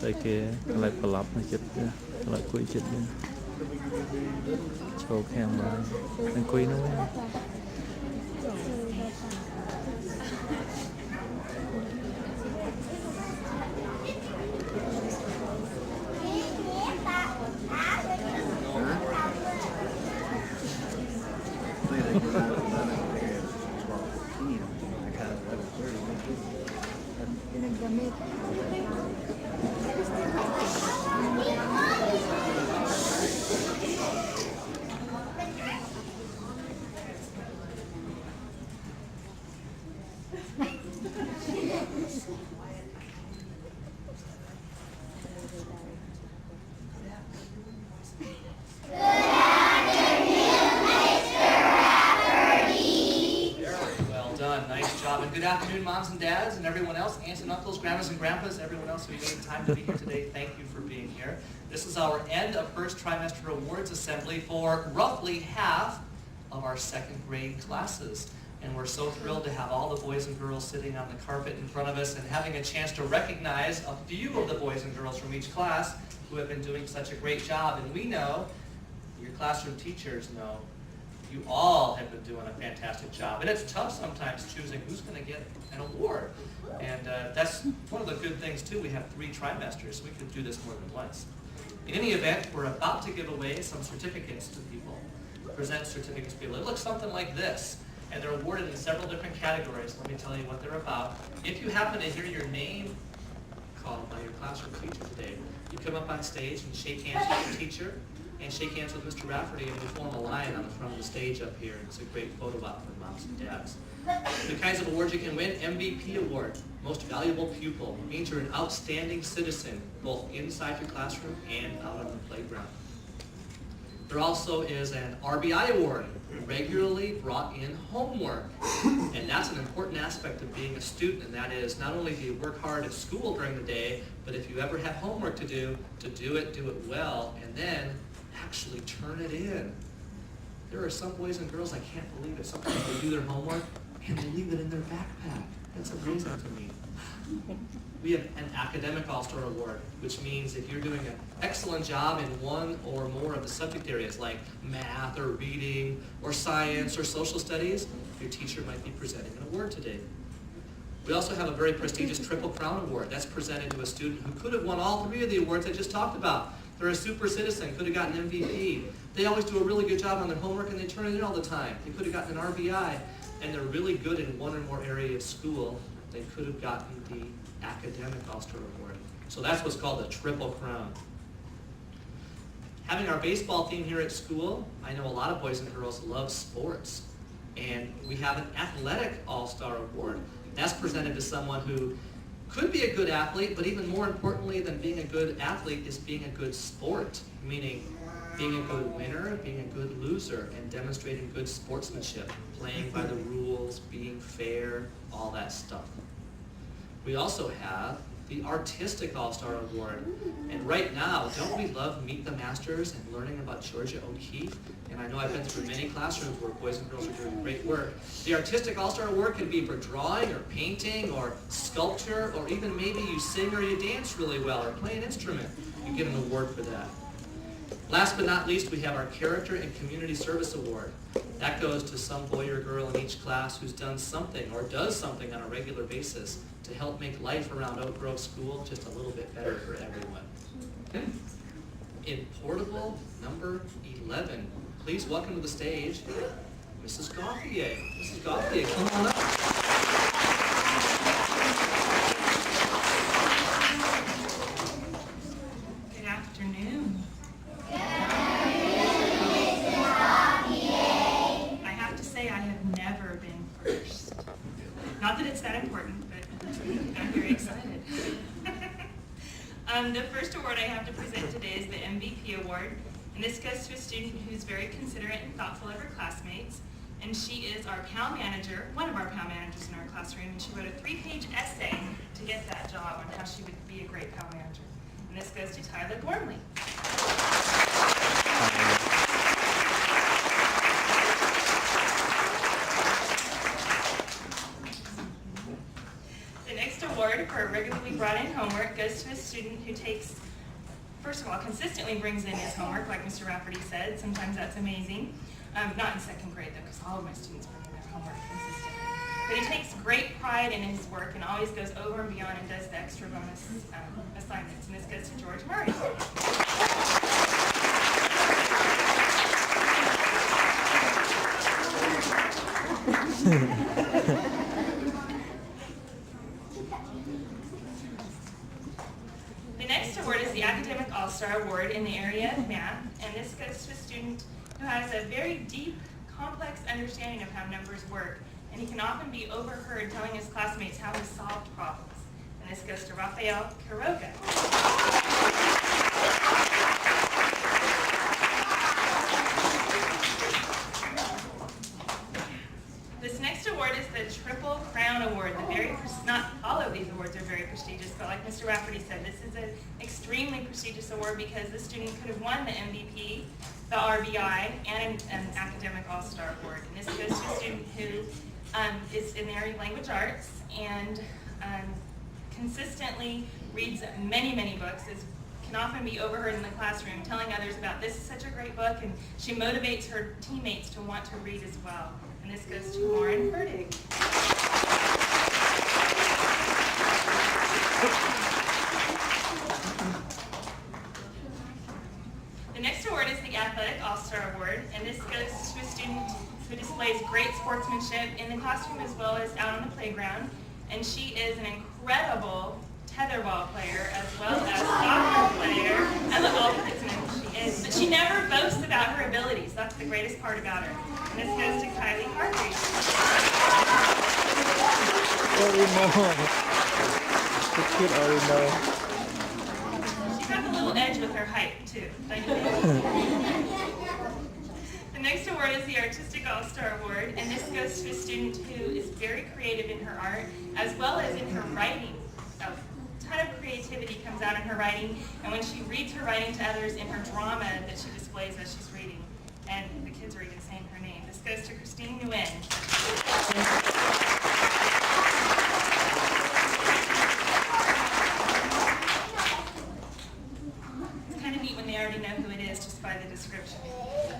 Tại kia lại phải lắp nó chết lại quỷ chết đi cho khen mà anh quỷ nó Good afternoon, moms and dads, and everyone else, aunts and uncles, grandmas and grandpas, everyone else who made time to be here today. Thank you for being here. This is our end of first trimester awards assembly for roughly half of our second grade classes. And we're so thrilled to have all the boys and girls sitting on the carpet in front of us and having a chance to recognize a few of the boys and girls from each class who have been doing such a great job. And we know, your classroom teachers know, you all have been doing a fantastic job. And it's tough sometimes choosing who's going to get an award. And that's one of the good things, too. We have 3 trimesters, so we can do this more than once. In any event, we're about to give away some certificates to people. Present certificates to people. It looks something like this. And they're awarded in several different categories. Let me tell you what they're about. If you happen to hear your name called by your classroom teacher today, you come up on stage and shake hands with your teacher, and shake hands with Mr. Rafferty, and we form a line on the front of the stage up here. It's a great photo op for moms and dads. The kinds of awards you can win: MVP award, most valuable pupil. It means you're an outstanding citizen, both inside your classroom and out on the playground. There also is an RBI award, regularly brought in homework. And that's an important aspect of being a student, and that is not only do you work hard at school during the day, but if you ever have homework to do it well, and then actually turn it in. There are some boys and girls, I can't believe it, sometimes they do their homework and they leave it in their backpack. That's amazing to me. We have an Academic All-Star Award, which means if you're doing an excellent job in one or more of the subject areas like math or reading or science or social studies, your teacher might be presenting an award today. We also have a very prestigious Triple Crown Award. That's presented to a student who could have won all 3 of the awards I just talked about. They're a super citizen, could have gotten an MVP. They always do a really good job on their homework and they turn it in all the time. They could have gotten an RBI, and they're really good in one or more area of school. They could have gotten the Academic All-Star Award. So that's what's called the Triple Crown. Having our baseball team here at school, I know a lot of boys and girls love sports. And we have an Athletic All-Star Award. That's presented to someone who could be a good athlete, but even more importantly than being a good athlete is being a good sport, meaning being a good winner, being a good loser, and demonstrating good sportsmanship, playing by the rules, being fair, all that stuff. We also have the Artistic All-Star Award. And right now, don't we love Meet the Masters and learning about Georgia O'Keeffe? And I know I've been through many classrooms where boys and girls are doing great work. The Artistic All-Star Award can be for drawing or painting or sculpture, or even maybe you sing or you dance really well or play an instrument. You get an award for that. Last but not least, we have our Character and Community Service Award. That goes to some boy or girl in each class who's done something or does something on a regular basis to help make life around Oak Grove School just a little bit better for everyone. Okay. In portable number 11, please welcome to the stage Mrs. Gauthier. Mrs. Gauthier, come on up. Good afternoon. I have to say I have never been first. Not that it's that important, but I'm very excited. The first award I have to present today is the MVP award, and this goes to a student who's very considerate and thoughtful of her classmates, and she is our PAL manager, one of our PAL managers in our classroom, and she wrote a 3-page essay to get that job on how she would be a great PAL manager. And this goes to Tyler Gormley. The next award for regularly brought in homework goes to a student who takes, first of all, consistently brings in his homework, like Mr. Rafferty said. Sometimes that's amazing. Not in second grade, though, because all of my students bring in their homework consistently. But he takes great pride in his work and always goes over and beyond and does the extra bonus assignments. And this goes to George Murray. The next award is the Academic All-Star Award in the area of math, and this goes to a student who has a very deep, complex understanding of how numbers work, and he can often be overheard telling his classmates how he solved problems. And this goes to Rafael Quiroga. This next award is the Triple Crown Award. Not all of these awards are very prestigious, but like Mr. Rafferty said, this is an extremely prestigious award because the student could have won the MVP, the RBI, and an Academic All-Star Award. And this goes to a student who is in the area of language arts and consistently reads many, many books, can often be overheard in the classroom telling others about this is such a great book, and she motivates her teammates to want to read as well. And this goes to Lauren Ferdig. The next award is the Athletic All-Star Award, and this goes to a student who displays great sportsmanship in the classroom as well as out on the playground. And she is an incredible tetherball player as well as soccer player. I love all the kids know who she is. But she never boasts about her abilities. That's the greatest part about her. And this goes to Kylie Hargrave. Already know. The kid already know. She's got a little edge with her height, too. The next award is the Artistic All-Star Award, and this goes to a student who is very creative in her art as well as in her writing. A ton of creativity comes out in her writing, and when she reads her writing to others in her drama that she displays as she's reading, and the kids are even saying her name. This goes to Christine Nguyen. It's kind of neat when they already know who it is just by the description.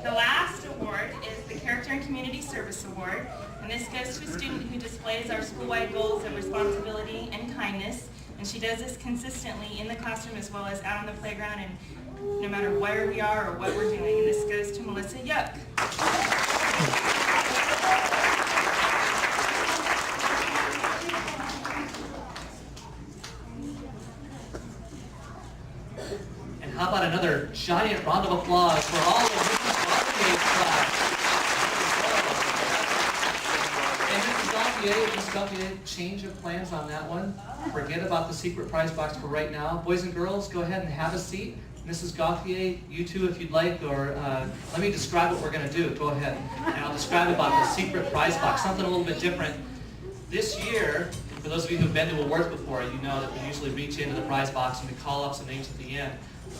The last award is the Character and Community Service Award, and this goes to a student who displays our school-wide goals of responsibility and kindness, and she does this consistently in the classroom as well as out on the playground and no matter where we are or what we're doing, and this goes to Melissa Yuck. And how about another giant round of applause for all of Mrs. Gautier's class. And Mrs. Gautier, change of plans on that one. Forget about the secret prize box for right now. Boys and girls, go ahead and have a seat. Mrs. Gauthier, you too if you'd like, or let me describe what we're going to do. Go ahead. And I'll describe about the secret prize box, something a little bit different. This year, for those of you who've been to awards before, you know that we usually reach into the prize box and we call up some names at the end.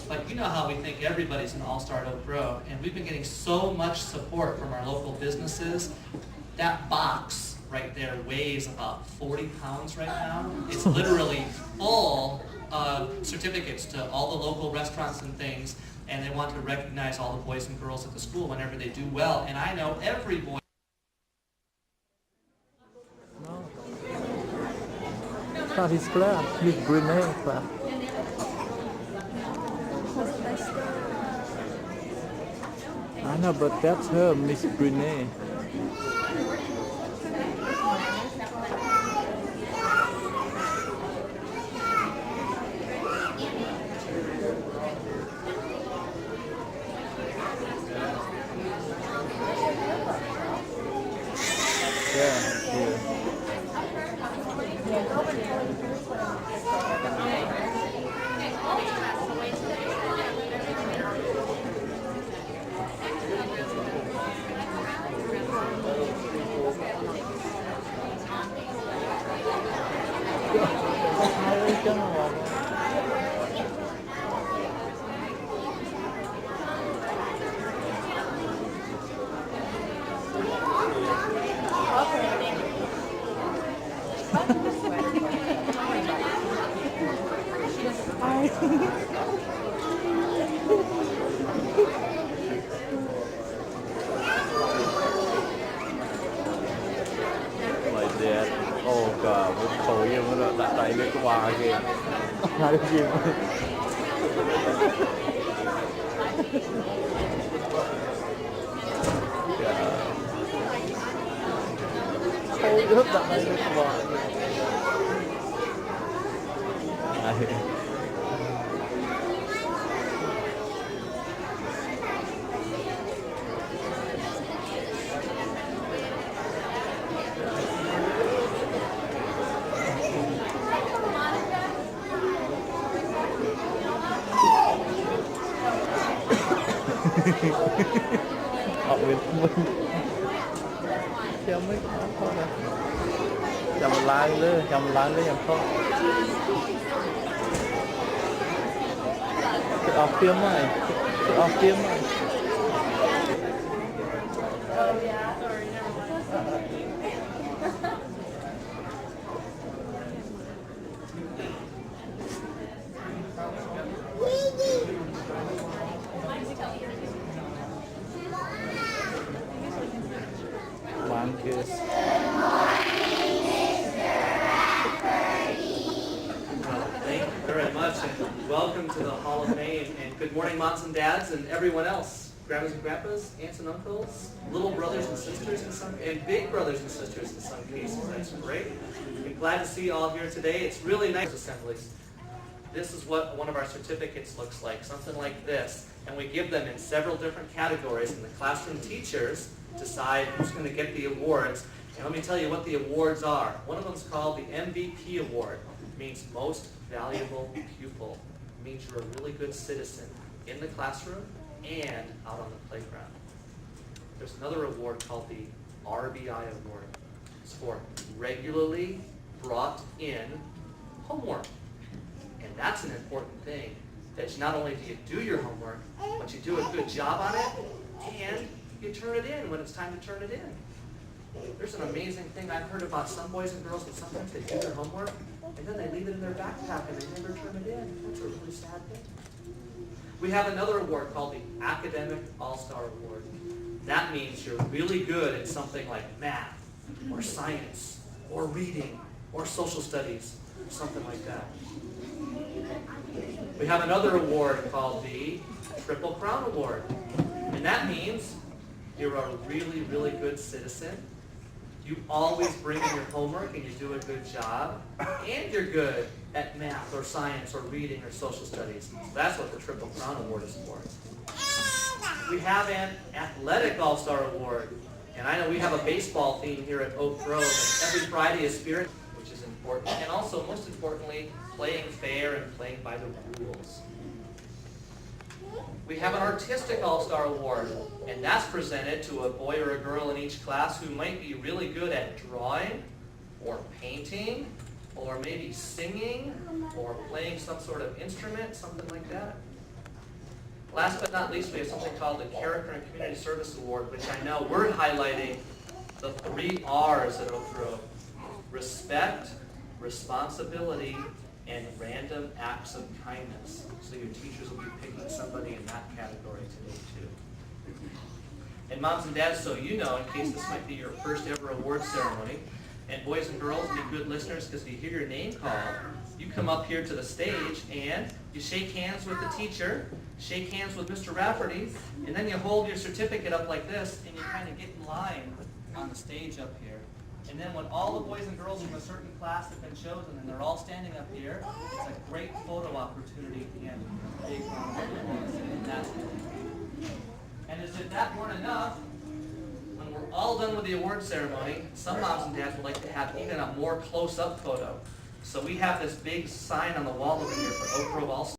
But you know how we think everybody's an all-star at Oak Grove, and we've been getting so much support from our local businesses. That box right there weighs about 40 pounds right now. It's literally full of certificates to all the local restaurants and things, and they want to recognize all the boys and girls at the school whenever they do well. And I know every boy. Not his class, Miss Brunei class. I know, but that's her, Miss Brunei. My dad. Oh god, một khẩu yêu nó đặt tay lên cái bà kìa. Hai cái gì mà. Khẩu rất đặt tay lên cái bà. Họ Việt Minh cho mấy con thôi nè chầm lan nữa nhầm thôi cái off phim này cái off phim này Kiss. Thank you very much, and welcome to the Hall of Fame, and good morning, moms and dads, and everyone else, grandmas and grandpas, aunts and uncles, little brothers and sisters, and big brothers and sisters in some cases. That's great. I'm glad to see you all here today. It's really nice assemblies. This is what one of our certificates looks like, something like this, and we give them in several different categories, and the classroom teachers decide who's going to get the awards. And let me tell you what the awards are. One of them is called the MVP Award. It means Most Valuable Pupil. It means you're a really good citizen in the classroom and out on the playground. There's another award called the RBI Award. It's for regularly brought in homework. And that's an important thing, that not only do you do your homework, but you do a good job on it, and you turn it in when it's time to turn it in. There's an amazing thing I've heard about some boys and girls that sometimes they do their homework and then they leave it in their backpack and they never turn it in. That's a really sad thing. We have another award called the Academic All-Star Award. That means you're really good at something like math or science or reading or social studies, something like that. We have another award called the Triple Crown Award. And that means you're a really, really good citizen. You always bring in your homework and you do a good job. And you're good at math or science or reading or social studies. So that's what the Triple Crown Award is for. We have an Athletic All-Star Award. And I know we have a baseball theme here at Oak Grove. And every Friday is Spirit, which is important. And also, most importantly, playing fair and playing by the rules. We have an Artistic All-Star Award, and that's presented to a boy or a girl in each class who might be really good at drawing, or painting, or maybe singing, or playing some sort of instrument, something like that. Last but not least, we have something called the Character and Community Service Award, which I know we're highlighting the 3 R's at Oak Grove: respect, responsibility, and random acts of kindness. So your teachers will be picking somebody in that category today too. And moms and dads, so you know, in case this might be your first ever award ceremony, and boys and girls, be good listeners, because if you hear your name called, you come up here to the stage and you shake hands with the teacher, shake hands with Mr. Rafferty, and then you hold your certificate up like this and you kind of get in line on the stage up here. And then when all the boys and girls from a certain class have been chosen and they're all standing up here, it's a great photo opportunity at the end. Big round of applause. And that's it. And as if that weren't enough, when we're all done with the award ceremony, some moms and dads would like to have even a more close-up photo. So we have this big sign on the wall over here for Oak Grove All-Star.